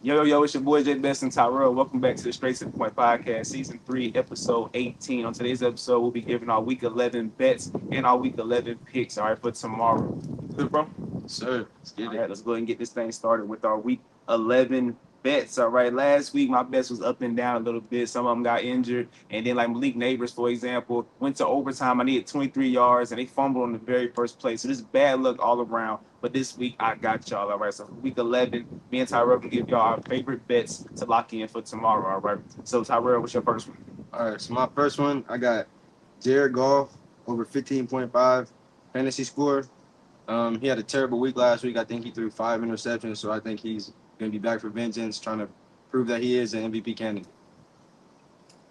Yo, it's your boy Jay Best and Tyrell. Welcome back to the Straight to the Point Podcast, Season 3, Episode 18. On today's episode, we'll be giving our Week 11 bets and our Week 11 picks, all right, for tomorrow. Good, bro? Sir, let's get All it. right, let's go ahead and get this thing started with our Week 11 bets, all right? Last week, my bets was up and down a little bit. Some of them got injured. And then, like Malik Neighbors, for example, went to overtime. I needed 23 yards, and they fumbled on the very first play. So this is bad luck all around. But this week, I got y'all, all right? So for Week 11, me and Tyrell will give y'all our favorite bets to lock in for tomorrow, all right? So, Tyrell, what's your first one? All right, so my first one, I got Jared Goff over 15.5 fantasy score. He had a terrible week last week. I think he threw 5 interceptions, so I think he's going to be back for vengeance, trying to prove that he is an MVP candidate.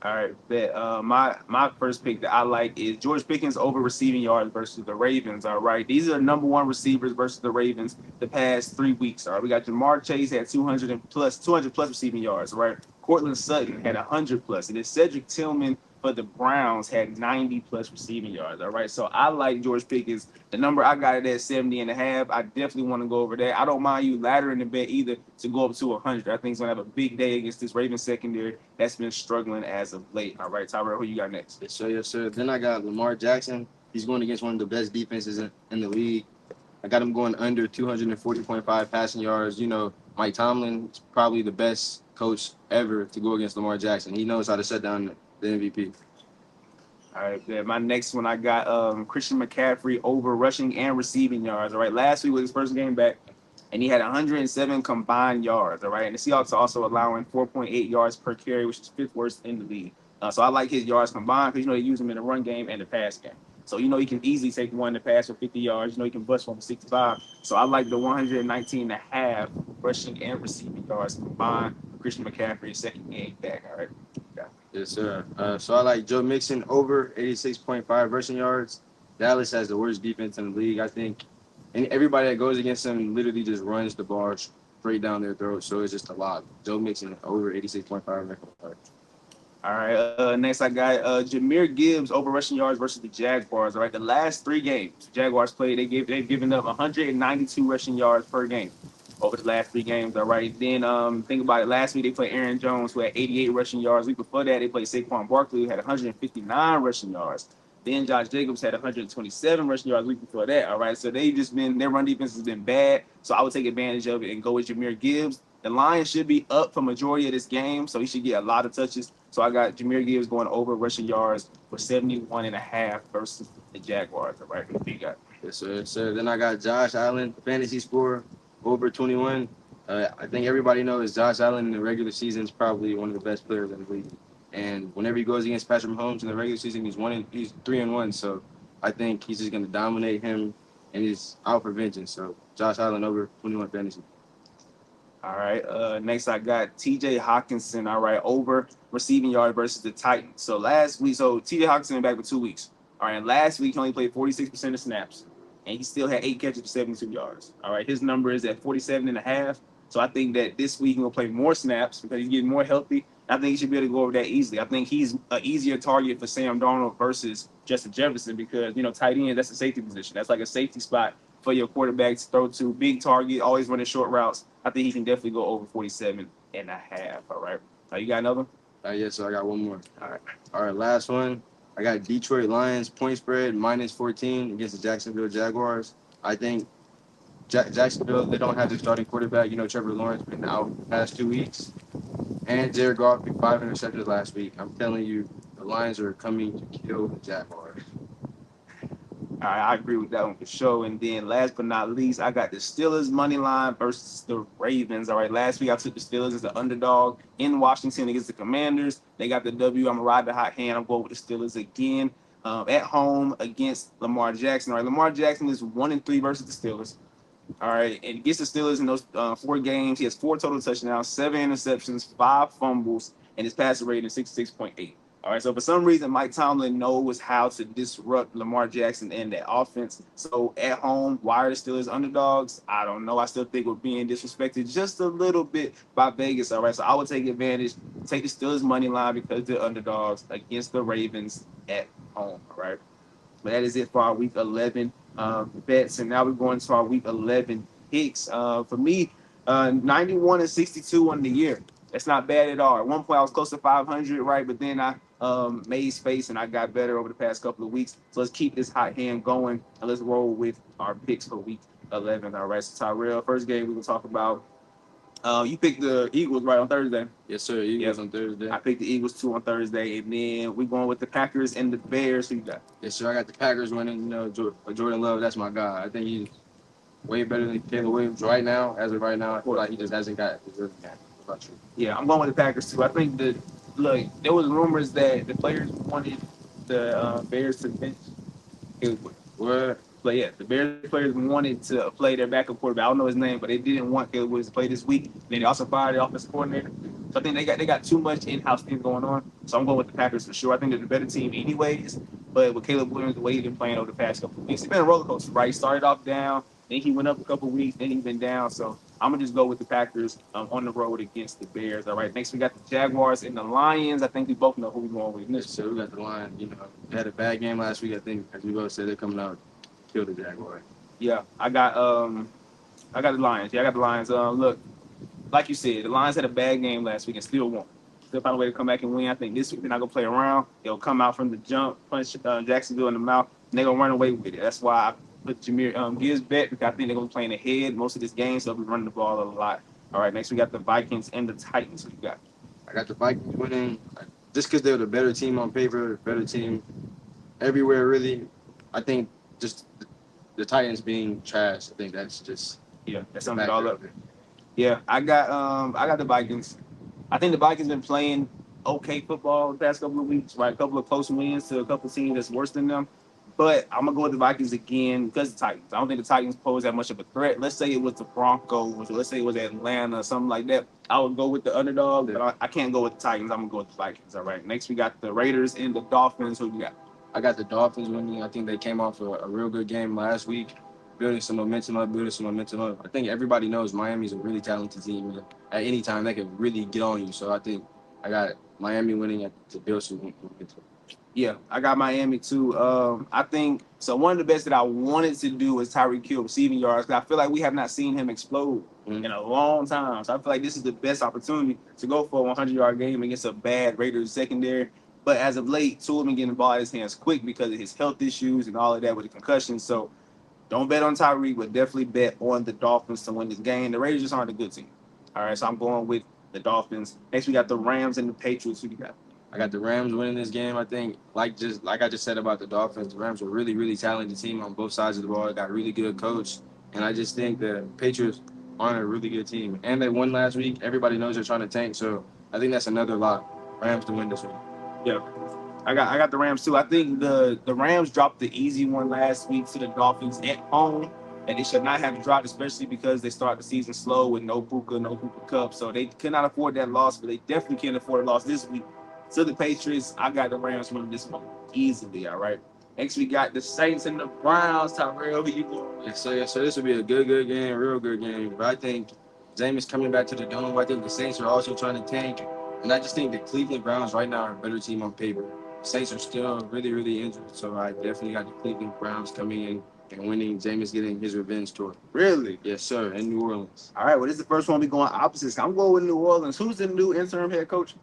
All right, bet. My first pick that I like is George Pickens over receiving yards versus the Ravens. All right, these are the number one receivers versus the Ravens the past 3 weeks. All right, we got Jamar Chase had 200 plus receiving yards. All right, Cortland Sutton had 100 plus, and then Cedric Tillman for the Browns had 90 plus receiving yards. All right, so I like George Pickens. The number I got it at 70 and a half. I definitely want to go over that. I don't mind you laddering the bet either to go up to 100. I think he's going to have a big day against this Ravens secondary that's been struggling as of late. All right, Tyrell, who you got next? Yes, sir. Then I got Lamar Jackson. He's going against one of the best defenses in the league. I got him going under 240.5 passing yards. You know, Mike Tomlin is probably the best coach ever to go against Lamar Jackson. He knows how to shut down the MVP. All right, yeah, my next one I got Christian McCaffrey over rushing and receiving yards. All right, last week was his first game back, and he had 107 combined yards. All right, and the Seahawks are also allowing 4.8 yards per carry, which is fifth worst in the league. So I like his yards combined because they use him in the run game and the pass game. So he can easily take one to pass for 50 yards. He can bust one for 65. So I like the 119 and a half rushing and receiving yards combined for Christian McCaffrey second game back. All right. Yeah. Yes, sir. So I like Joe Mixon over 86.5 rushing yards. Dallas has the worst defense in the league. I think and everybody that goes against them literally just runs the ball straight down their throat. So it's just a lot. Joe Mixon over 86.5 rushing yards. All right. Next, I got Jameer Gibbs over rushing yards versus the Jaguars. All right, the last 3 games Jaguars played, they've given up 192 rushing yards per game over the last 3 games. All right. Then think about it. Last week they played Aaron Jones, who had 88 rushing yards. The week before that they played Saquon Barkley, who had 159 rushing yards. Then Josh Jacobs had 127 rushing yards the week before that. All right. So their run defense has been bad. So I would take advantage of it and go with Jameer Gibbs. The Lions should be up for majority of this game, so he should get a lot of touches. So I got Jameer Gibbs going over rushing yards for 71 and a half versus the Jaguars. All right, who you got? Yes, sir. Yes, sir. Then I got Josh Allen, fantasy score over 21. I think everybody knows Josh Allen in the regular season is probably one of the best players in the league. And whenever he goes against Patrick Mahomes in the regular season, he's 3-1. So I think he's just going to dominate him, and he's out for vengeance. So Josh Allen over 21 fantasy. All right. Next, I got T.J. Hawkinson. All right, over receiving yard versus the Titans. So T.J. Hawkinson back for 2 weeks. All right, and last week he only played 46% of snaps, and he still had 8 catches for 72 yards. All right, his number is at 47 and a half. So I think that this week he's gonna play more snaps because he's getting more healthy. I think he should be able to go over that easily. I think he's an easier target for Sam Darnold versus Justin Jefferson because tight end, that's a safety position. That's like a safety spot for your quarterback to throw to. Big target, always running short routes. I think he can definitely go over 47 and a half. All right. You got another one? Yes, so I got one more. All right. All right, last one. I got Detroit Lions point spread minus 14 against the Jacksonville Jaguars. I think Jacksonville, they don't have their starting quarterback. Trevor Lawrence been out the past 2 weeks. And Jared Goff threw 5 interceptions last week. I'm telling you, the Lions are coming to kill the Jaguars. All right, I agree with that one for sure. And then last but not least, I got the Steelers money line versus the Ravens. All right, last week I took the Steelers as the underdog in Washington against the Commanders. They got the W. I'm going to ride the hot hand. I'm going with the Steelers again at home against Lamar Jackson. All right, Lamar Jackson is 1-3 versus the Steelers. All right, and against the Steelers in those 4 games, he has 4 total touchdowns, 7 interceptions, 5 fumbles, and his passer rating is 66.8. All right, so for some reason, Mike Tomlin knows how to disrupt Lamar Jackson and that offense. So at home, why are the Steelers underdogs? I don't know. I still think we're being disrespected just a little bit by Vegas. All right, so I would take advantage, take the Steelers money line because they're underdogs against the Ravens at home. All right, but that is it for our Week 11 bets, and now we're going to our Week 11 picks. For me, 91 and 62 on the year. That's not bad at all. At one point, I was close to 500, right? But then I made space and I got better over the past couple of weeks. So let's keep this hot hand going and let's roll with our picks for week 11. All right, so Tyrell, first game we will talk about. You picked the Eagles right on Thursday. Yes, sir. Eagles on Thursday. I picked the Eagles too on Thursday, and then we're going with the Packers and the Bears. Who you got? Yes, sir. I got the Packers winning. You know, Jordan Love, that's my guy. I think he's way better than Caleb Williams right now. As of right now, I feel like he just hasn't got his rhythm yet. What about you? Yeah, I'm going with the Packers too. I think that look, there was rumors that the players wanted the Bears to bench Caleb Williams. What? But yeah, the Bears players wanted to play their backup quarterback. I don't know his name, but they didn't want Caleb Williams to play this week. Then they also fired the offensive coordinator. So I think they got too much in-house things going on. So I'm going with the Packers for sure. I think they're the better team anyways. But with Caleb Williams, the way he's been playing over the past couple of weeks, it's been a roller coaster, right? He started off down, then he went up a couple of weeks, then he's been down. So I'm gonna just go with the Packers on the road against the Bears. All right. Next we got the Jaguars and the Lions. I think we both know who we're going with. Yes, sir. We got the Lions. You know, they had a bad game last week. I think, as we both said, they're coming out to kill the Jaguars. Yeah, I got the Lions. Yeah, I got the Lions. Look, like you said, the Lions had a bad game last week and still won. Still found a way to come back and win. I think this week they're not gonna play around. They'll come out from the jump, punch Jacksonville in the mouth, and they're gonna run away with it. That's why I put Jameer Gibbs back because I think they're gonna be playing ahead most of this game, so they'll be running the ball a lot. All right, next we got the Vikings and the Titans. Who you got? I got the Vikings winning just because they're the better team on paper, better team everywhere, really. I think just the Titans being trash, I think that's just Yeah, that sums it all up. Yeah, I got the Vikings. I think the Vikings been playing okay football the past couple of weeks, right? A couple of close wins to a couple of teams that's worse than them. But I'm gonna go with the Vikings again because the Titans. I don't think the Titans pose that much of a threat. Let's say it was the Broncos, or let's say it was Atlanta, or something like that. I would go with the underdog, but I can't go with the Titans. I'm gonna go with the Vikings. All right. Next we got the Raiders and the Dolphins. Who you got? I got the Dolphins winning. I think they came off a real good game last week, building some momentum up. I think everybody knows Miami's a really talented team. Man. At any time, they can really get on you. So I think I got Miami winning to build some momentum. Yeah, I got Miami too. I think so. One of the best that I wanted to do was Tyreek Hill receiving yards. 'Cause I feel like we have not seen him explode in a long time. So I feel like this is the best opportunity to go for a 100-yard game against a bad Raiders secondary. But as of late, Tua been getting the ball in his hands quick because of his health issues and all of that with the concussion. So don't bet on Tyreek, but definitely bet on the Dolphins to win this game. The Raiders just aren't a good team. All right, so I'm going with the Dolphins. Next, we got the Rams and the Patriots. Who you got? I got the Rams winning this game. I think, like I just said about the Dolphins, the Rams are really, really talented team on both sides of the ball. They got a really good coach, and I just think the Patriots aren't a really good team. And they won last week. Everybody knows they're trying to tank, so I think that's another lock. Rams to win this one. Yeah, I got the Rams too. I think the Rams dropped the easy one last week to the Dolphins at home, and they should not have dropped, especially because they start the season slow with no Puka Cup. So they could not afford that loss, but they definitely can't afford a loss this week. To the Patriots, I got the Rams winning this one easily. All right. Next, we got the Saints and the Browns. Tyrell, who you going? Yes, so this will be a good game, real good game. But I think Jameis coming back to the dome. I think the Saints are also trying to tank, and I just think the Cleveland Browns right now are a better team on paper. Saints are still really, really injured, so I definitely got the Cleveland Browns coming in and winning. Jameis getting his revenge tour. Really? Yes, sir, in New Orleans. All right. Well, this is the first one we going opposites. I'm going with New Orleans. Who's the new interim head coach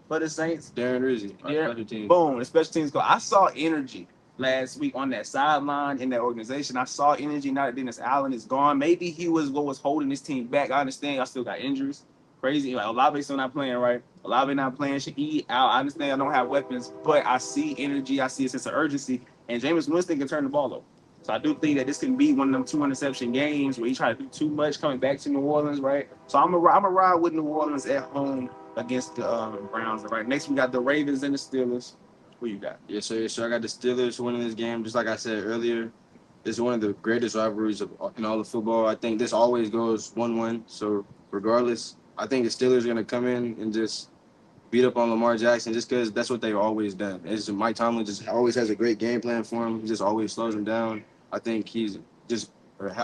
for the Saints? Darren Rizzi. Yeah. Boom. The special teams go. I saw energy last week on that sideline in that organization. I saw energy now that Dennis Allen is gone. Maybe he was what was holding this team back. I understand. I still got injuries. Crazy. Like Olave's still not playing, right? Olave not playing. Shaheed out. I understand I don't have weapons, but I see energy. I see a sense of urgency. And Jameis Winston can turn the ball over. So I do think that this can be one of them 2 interception games where he try to do too much coming back to New Orleans, right? So I'm a ride with New Orleans at home against the Browns. Right. Next, we got the Ravens and the Steelers. Who you got? Yes, sir. Yes, sir. I got the Steelers winning this game. Just like I said earlier, this is one of the greatest rivalries in all of football. I think this always goes 1-1. So regardless, I think the Steelers are going to come in and just beat up on Lamar Jackson just because that's what they've always done. It's just Mike Tomlin just always has a great game plan for him. He just always slows him down. I think he's just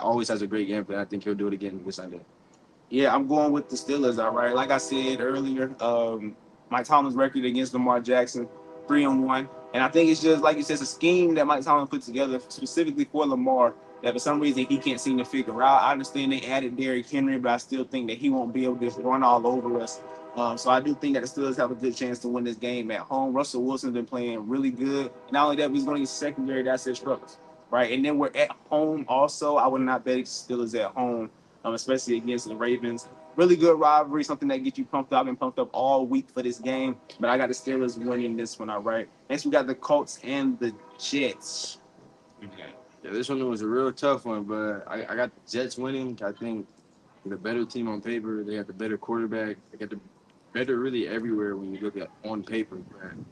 always has a great game plan. I think he'll do it again this Sunday. Yeah, I'm going with the Steelers. All right. Like I said earlier, Mike Tomlin's record against Lamar Jackson, 3-1. And I think it's just, like you said, it's a scheme that Mike Tomlin put together specifically for Lamar that for some reason he can't seem to figure out. I understand they added Derrick Henry, but I still think that he won't be able to just run all over us. So I do think that the Steelers have a good chance to win this game at home. Russell Wilson's been playing really good. And not only that, he's going to get secondary that's their struggles, right? And then we're at home also. I would not bet Steelers at home, especially against the Ravens. Really good rivalry, something that gets you pumped up. I've been pumped up all week for this game, but I got the Steelers winning this one, all right? Next, we got the Colts and the Jets. Okay. Yeah, this one was a real tough one, but I got the Jets winning. I think the better team on paper. They got the better quarterback. They got the better really everywhere when you look at on paper. Man.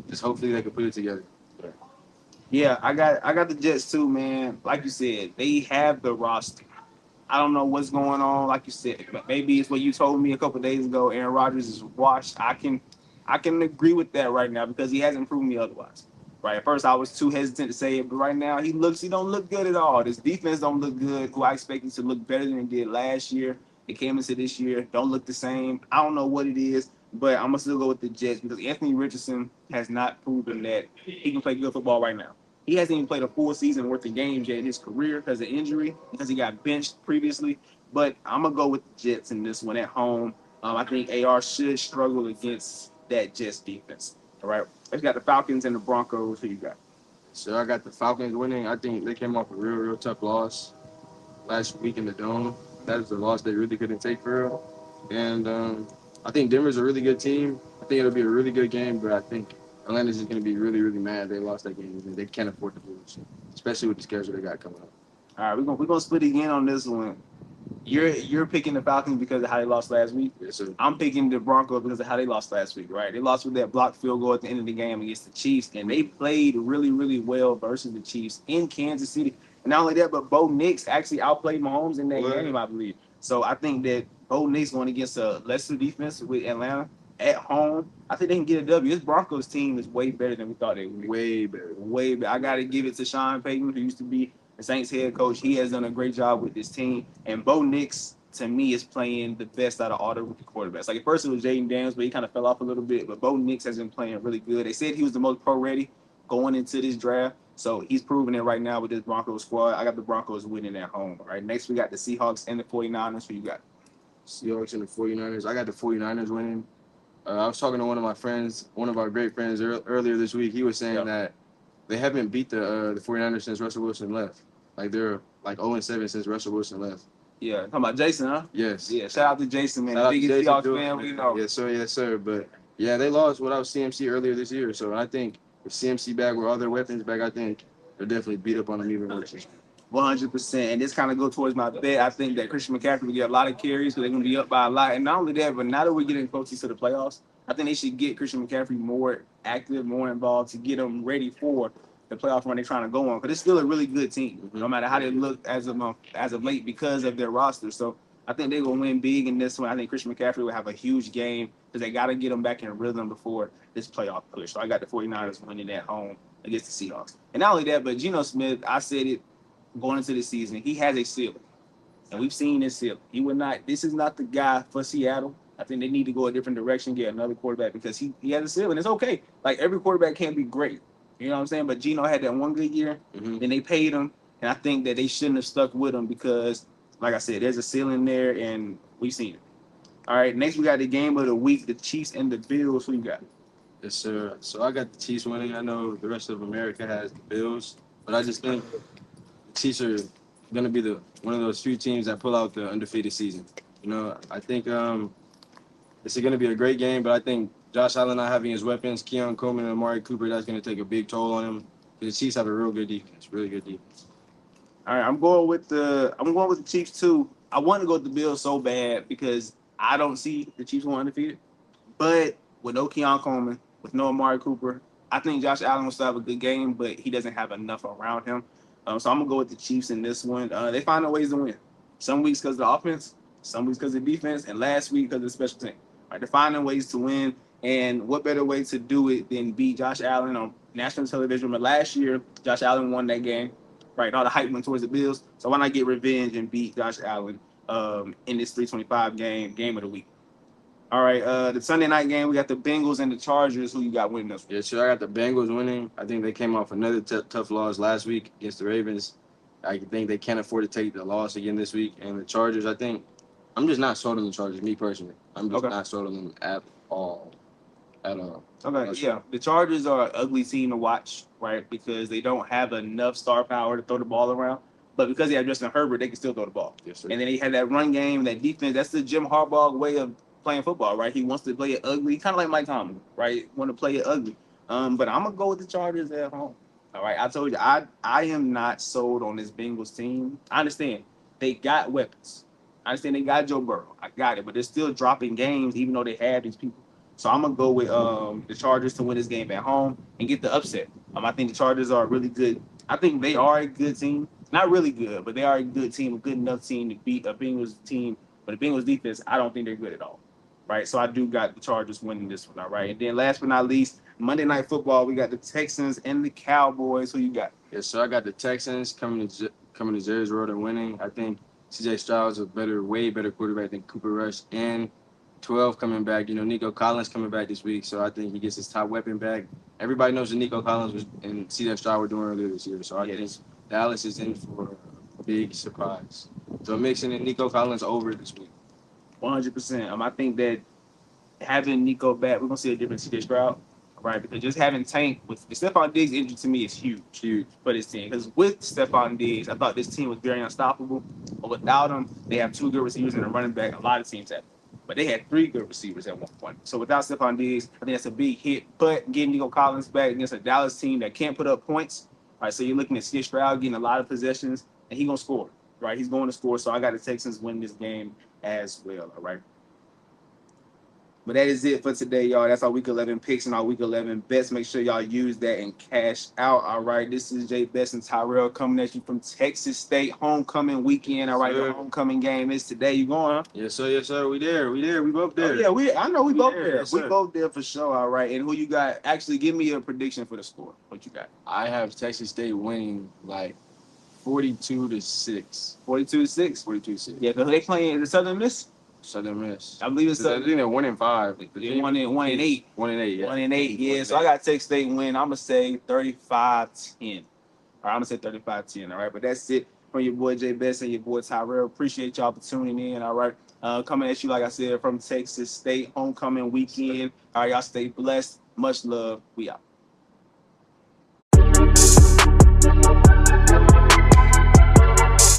Just hopefully they can put it together. Yeah, I got the Jets too, man. Like you said, they have the roster. I don't know what's going on. Like you said, but maybe it's what you told me a couple of days ago. Aaron Rodgers is washed. I can agree with that right now because he hasn't proven me otherwise. Right. At first, I was too hesitant to say it, but right now he don't look good at all. This defense don't look good. Who I expected to look better than it did last year. It came into this year, don't look the same. I don't know what it is, but I'm gonna still go with the Jets because Anthony Richardson has not proven that he can play good football right now. He hasn't even played a full season worth of games yet in his career because of injury, because he got benched previously. But I'm gonna go with the Jets in this one at home. I think AR should struggle against that Jets defense. All right. We got the Falcons and the Broncos. Who you got? So I got the Falcons winning. I think they came off a real tough loss last week in the Dome. That is the loss they really couldn't take for real. And I think Denver's a really good team. I think it'll be a really good game, but I think Atlanta's just going to be really mad they lost that game. They can't afford to lose, especially with the schedule they got coming up. All right, we're gonna split again on this one. You're picking the Falcons because of how they lost last week. Yes, sir. I'm picking the Broncos because of how they lost last week. Right? They lost with that blocked field goal at the end of the game against the Chiefs, and they played really well versus the Chiefs in Kansas City. And not only that, but Bo Nix actually outplayed Mahomes in that game, I believe. So I think that Bo Nix going against a lesser defense with Atlanta at home, I think they can get a W. This Broncos team is way better than we thought they would be. Way better. Way better. I got to give it to Sean Payton, who used to be the Saints head coach. He has done a great job with this team. And Bo Nix, to me, is playing the best out of all the rookie quarterbacks. Like at first it was Jaden Daniels, but he kind of fell off a little bit. But Bo Nix has been playing really good. They said he was the most pro ready going into this draft. So he's proving it right now with this Broncos squad. I got the Broncos winning at home. All right. Next we got the Seahawks and the 49ers. Who you got? Seahawks and the 49ers. I got the 49ers winning. I was talking to one of my friends, one of our great friends earlier this week. He was saying that they haven't beat the 49ers since Russell Wilson left. Like they're like 0-7 since Russell Wilson left. Yeah, talking about Jason, huh? Yes. Yeah, shout out to Jason, man. Shout out to Biggest Jason Seahawks fan we know. Yes, sir. But yeah, they lost without CMC earlier this year. So I think with CMC back, with all their weapons back, I think they'll definitely beat up on them even worse. 100%. And this kind of go towards my bet. I think that Christian McCaffrey will get a lot of carries because they're going to be up by a lot. And not only that, but now that we're getting closer to the playoffs, I think they should get Christian McCaffrey more active, more involved to get them ready for the playoff run they're trying to go on. Because it's still a really good team, no matter how they look as of late because of their roster. So I think they're going to win big in this one. I think Christian McCaffrey will have a huge game because they got to get him back in rhythm before this playoff push. So I got the 49ers winning at home against the Seahawks. And not only that, but Geno Smith, I said it going into the season, he has a ceiling. And we've seen this ceiling. This is not the guy for Seattle. I think they need to go a different direction, get another quarterback because he has a ceiling. It's okay. Like every quarterback can't be great. You know what I'm saying? But Geno had that one good year, and they paid him. And I think that they shouldn't have stuck with him because, like I said, there's a ceiling there, and we've seen it. All right, next we got the game of the week, the Chiefs and the Bills. Who you got? Yes, sir. So I got the Chiefs winning. I know the rest of America has the Bills, but I just think the Chiefs are going to be one of those few teams that pull out the undefeated season. You know, I think this is going to be a great game, but I think Josh Allen not having his weapons, Keon Coleman and Amari Cooper, that's going to take a big toll on him. The Chiefs have a real good defense, really good defense. All right, I'm going with the Chiefs too. I want to go with the Bills so bad because I don't see the Chiefs going undefeated. But with no Keon Coleman, with no Amari Cooper, I think Josh Allen will still have a good game, but he doesn't have enough around him. So I'm gonna go with the Chiefs in this one. They find their ways to win. Some weeks because of the offense, some weeks because of the defense, and last week because of the special team. All right, they're finding ways to win. And what better way to do it than beat Josh Allen on national television? But last year, Josh Allen won that game. Right, all the hype went towards the Bills. So why not get revenge and beat Josh Allen in this 325 game of the week? All right, the Sunday night game, we got the Bengals and the Chargers. Who you got winning this one? Yeah, sure. I got the Bengals winning. I think they came off another tough loss last week against the Ravens. I think they can't afford to take the loss again this week. And the Chargers, I think, I'm just not sold on the Chargers, me personally. I'm just Okay. not sold on them at all. At all. Okay, That's yeah. The Chargers are an ugly team to watch, right? Because they don't have enough star power to throw the ball around. But because they have Justin Herbert, they can still throw the ball. Yes, sir. And then they had that run game, that defense. That's the Jim Harbaugh way of playing football, right? He wants to play it ugly, kind of like Mike Tomlin, right? Want to play it ugly. But I'm gonna go with the Chargers at home. All right, I told you, I am not sold on this Bengals team. I understand they got weapons. I understand they got Joe Burrow. I got it, but they're still dropping games, even though they have these people. So I'm gonna go with the Chargers to win this game at home and get the upset. I think the Chargers are a really good. I think they are a good team. Not really good, but they are a good team, a good enough team to beat a Bengals team. But the Bengals defense, I don't think they're good at all. Right. So I do got the Chargers winning this one. All right. And then last but not least, Monday Night Football, we got the Texans and the Cowboys. Who you got? Yes, so I got the Texans coming to Jerry's Road and winning. I think C.J. Stroud's a way better quarterback than Cooper Rush, and 12 coming back. You know, Nico Collins coming back this week, so I think he gets his top weapon back. Everybody knows what Nico Collins was and C.J. Stroud were doing earlier this year, so I think Dallas is in for a big surprise. So Mixon and Nico Collins over this week. 100%. I think that having Nico back, we're gonna see a different C.J. Stroud. Right, because just having Tank with Stephon Diggs injury to me is huge for this team. Because with Stephon Diggs, I thought this team was very unstoppable. But without him, they have two good receivers and a running back. A lot of teams have, but they had three good receivers at one point. So without Stephon Diggs, I think that's a big hit. But getting Nico Collins back against a Dallas team that can't put up points, right? So you're looking at C.J. Stroud getting a lot of possessions, and he's gonna score, right? He's going to score. So I got the Texans win this game as well. All right. But that is it for today, y'all. That's our Week 11 picks and our Week 11 bets. Make sure y'all use that and cash out. All right, this is Jay Best and Tyrell coming at you from Texas State homecoming weekend. All right, the homecoming game is today. You going? Huh? Yes, sir. Yes, sir. We there. We both there. Oh, yeah, I know we both there. Yes, we both there for sure. All right, and who you got? Actually, give me a prediction for the score. What you got? I have Texas State winning like 42-6. 42-6. 42-6. Yeah, because they playing the Southern Miss. Southern Miss. I believe it's I think they're 1-5. They won in 1-8. 1-8. Yeah. 1-8. Yeah. So I got Texas State win. I'm gonna say 35-10. All right, I'm gonna say 35-10. All right, but that's it from your boy Jay Best and your boy Tyrell. Appreciate y'all for tuning in. All right, coming at you like I said from Texas State homecoming weekend. All right, y'all stay blessed. Much love. We out.